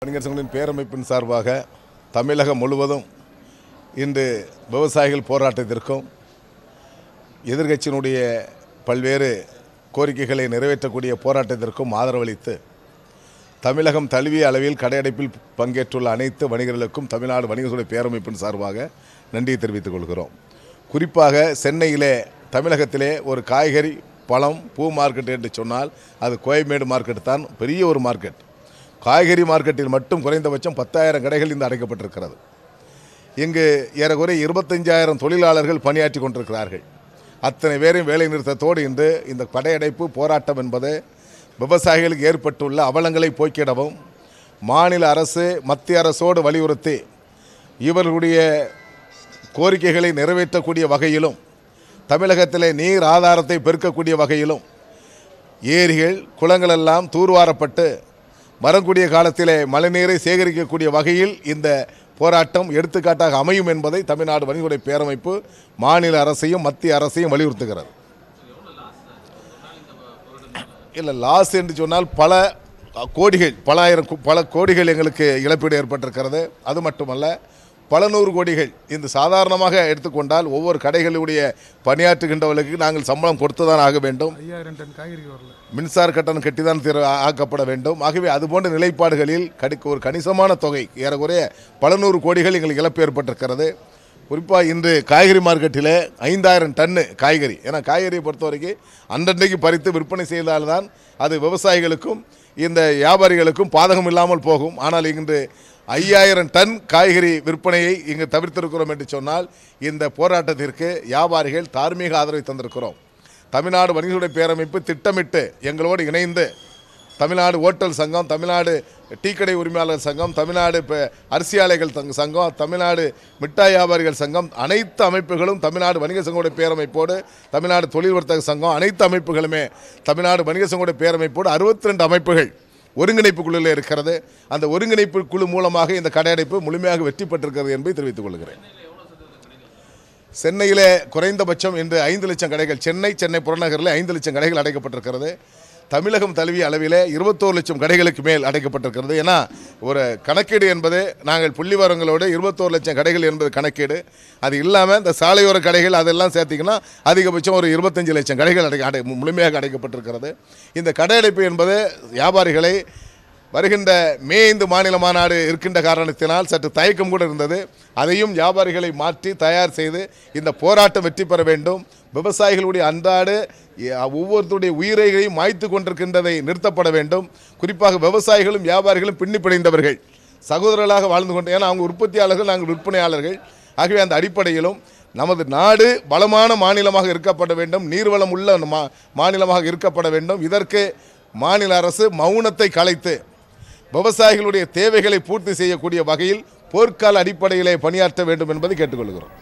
வணிகர் சங்கங்களின் பேரமைப்பின் சார்பாக தமிழகம் முழுவதும் இன்று விவசாயிகள் போராட்டத்திற்கும் எதிர்க்கட்சியினுடைய பல்வேறு கோரிக்கைகளை நிறைவேற்றக்கூடிய போராட்டத்திற்கும் ஆதரவளித்து தமிழகம் தழுவிய அளவில் கடையடைப்பில் பங்கேற்றுள்ள அனைத்து வணிகர்களுக்கும் தமிழ்நாடு வணிகர்களுடைய பேரமைப்பின் சார்பாக நன்றியை தெரிவித்துக் கொள்கிறோம். குறிப்பாக சென்னையிலே தமிழகத்திலே ஒரு காய்கறி பழம் பூ மார்க்கெட் என்று சொன்னால் அது கோயம்பேடு மார்க்கெட் தான் பெரிய ஒரு மார்க்கெட். காய்கறி மார்க்கெட்டில் மட்டும் குறைந்தபட்சம் 10,000 கடைகள் இந்த அடைக்கப்பட்டிருக்கிறது. இங்கு ஏறக்குறைய 25,000 தொழிலாளர்கள் பணியாற்றி கொண்டிருக்கிறார்கள். அத்தனை பேரையும் வேலை நிறுத்தத்தோடு இன்று இந்த கடையடைப்பு போராட்டம் என்பது விவசாயிகளுக்கு ஏற்பட்டுள்ள அவலங்களை போக்கிடவும் மாநில அரசு மத்திய அரசோடு வலியுறுத்தி இவர்களுடைய கோரிக்கைகளை நிறைவேற்றக்கூடிய வகையிலும் தமிழகத்திலே நீர் ஆதாரத்தை பெருக்கக்கூடிய வகையிலும் ஏரிகள் குளங்கள் எல்லாம் தூர்வாரப்பட்டு வரக்கூடிய காலத்திலே மழைநீரை சேகரிக்கக்கூடிய வகையில் இந்த போராட்டம் எடுத்துக்காட்டாக அமையும் என்பதை தமிழ்நாடு வணிகர்களுடைய பேரமைப்பு மாநில அரசையும் மத்திய அரசையும் வலியுறுத்துகிறது. இல்லை லாஸ் என்று சொன்னால் பல கோடிகள் பல கோடிகள் எங்களுக்கு இழப்பீடு ஏற்பட்டிருக்கிறது. அது மட்டுமல்ல பல நூறு கோடிகள் இந்த சாதாரணமாக எடுத்துக்கொண்டால் ஒவ்வொரு கடைகளுடைய பணியாற்றுகின்றவர்களுக்கு நாங்கள் சம்பளம் கொடுத்துதான் ஆக வேண்டும். 5000 டன் காய்கறி வரல, மின்சார கட்டணம் கட்டிதான் ஆக்கப்பட வேண்டும். ஆகவே அதுபோன்ற நிலைப்பாடுகளில் ஒரு கணிசமான தொகை ஏறக்குறைய பல நூறு கோடிகள் எங்களுக்கு இழப்பு ஏற்பட்டிருக்கிறது. குறிப்பாக இன்று காய்கறி மார்க்கெட்டில் 5000 டன்னு காய்கறி, ஏன்னா காய்கறியை பொறுத்த வரைக்கும் அன்றன்றைக்கு பறித்து விற்பனை செய்தால்தான் அது விவசாயிகளுக்கும் இந்த வியாபாரிகளுக்கும் பாதகம் இல்லாமல் போகும். ஆனால் இன்று 5000 டன் காய்கறி விற்பனையை இங்கு தவிர்த்திருக்கிறோம் என்று சொன்னால் இந்த போராட்டத்திற்கு வியாபாரிகள் தார்மீக ஆதரவை தந்திருக்கிறோம். தமிழ்நாடு வணிகர்களுடைய பேரமைப்பு திட்டமிட்டு எங்களோடு இணைந்து தமிழ்நாடு ஓட்டல் சங்கம், தமிழ்நாடு டீக்கடை உரிமையாளர் சங்கம், தமிழ்நாடு அரிசி ஆலைகள் சங்கம், தமிழ்நாடு மிட்டாய் வியாபாரிகள் சங்கம், அனைத்து அமைப்புகளும் தமிழ்நாடு வணிக சங்கங்களுடைய பேரமைப்போடு தமிழ்நாடு தொழில் வர்த்தக சங்கம் அனைத்து அமைப்புகளுமே தமிழ்நாடு வணிக சங்கங்களுடைய பேரமைப்போடு 62 அமைப்புகள் ஒருங்கிணைப்பு குழுவில் இருக்கிறது. அந்த ஒருங்கிணைப்பு குழு மூலமாக இந்த கடையடைப்பு முழுமையாக வெற்றி பெற்றிருக்கிறது என்பதை தெரிவித்துக் கொள்கிறேன். சென்னையிலே குறைந்தபட்சம் இன்று 5 லட்சம் கடைகள், சென்னை புறநகரில் 5 லட்சம் கடைகள் அடைக்கப்பட்டிருக்கிறது. தமிழகம் தழுவிய அளவிலே 21 லட்சம் கடைகளுக்கு மேல் அடைக்கப்பட்டிருக்கிறது. ஏன்னா ஒரு கணக்கீடு என்பது நாங்கள் புள்ளிவரங்களோடு 21 லட்சம் கடைகள் என்பது கணக்கீடு. அது இல்லாமல் இந்த சாலையோர கடைகள் அதெல்லாம் சேர்த்திங்கன்னா அதிகபட்சம் ஒரு 25 லட்சம் கடைகள் முழுமையாக அடைக்கப்பட்டிருக்கிறது. இந்த கடையடைப்பு என்பது வியாபாரிகளை வருகின்ற மே 5 மாநில மாநாடு இருக்கின்ற காரணத்தினால் சற்று தயக்கம் கூட இருந்தது. அதையும் வியாபாரிகளை மாற்றி தயார் செய்து இந்த போராட்டம் வெற்றி பெற வேண்டும். விவசாயிகளுடைய அன்றாடு ஒவ்வொருத்தருடைய உயிரைகளையும் மாய்த்து கொண்டிருக்கின்றதை நிறுத்தப்பட வேண்டும். குறிப்பாக விவசாயிகளும் வியாபாரிகளும் பின்னி பிணைந்தவர்கள் சகோதரர்களாக வாழ்ந்து கொண்டு, ஏன்னா அவங்க உற்பத்தியாளர்கள், நாங்கள் விற்பனையாளர்கள். ஆகவே அந்த அடிப்படையிலும் நமது நாடு பலமான மாநிலமாக இருக்கப்பட வேண்டும், நீர்வளம் உள்ள மாநிலமாக இருக்கப்பட வேண்டும். இதற்கு மாநில அரசு மௌனத்தை கலைத்து விவசாயிகளுடைய தேவைகளை பூர்த்தி செய்யக்கூடிய வகையில் போர்க்கால அடிப்படையிலே பணியாற்ற வேண்டும் என்பதை கேட்டுக்கொள்கிறோம்.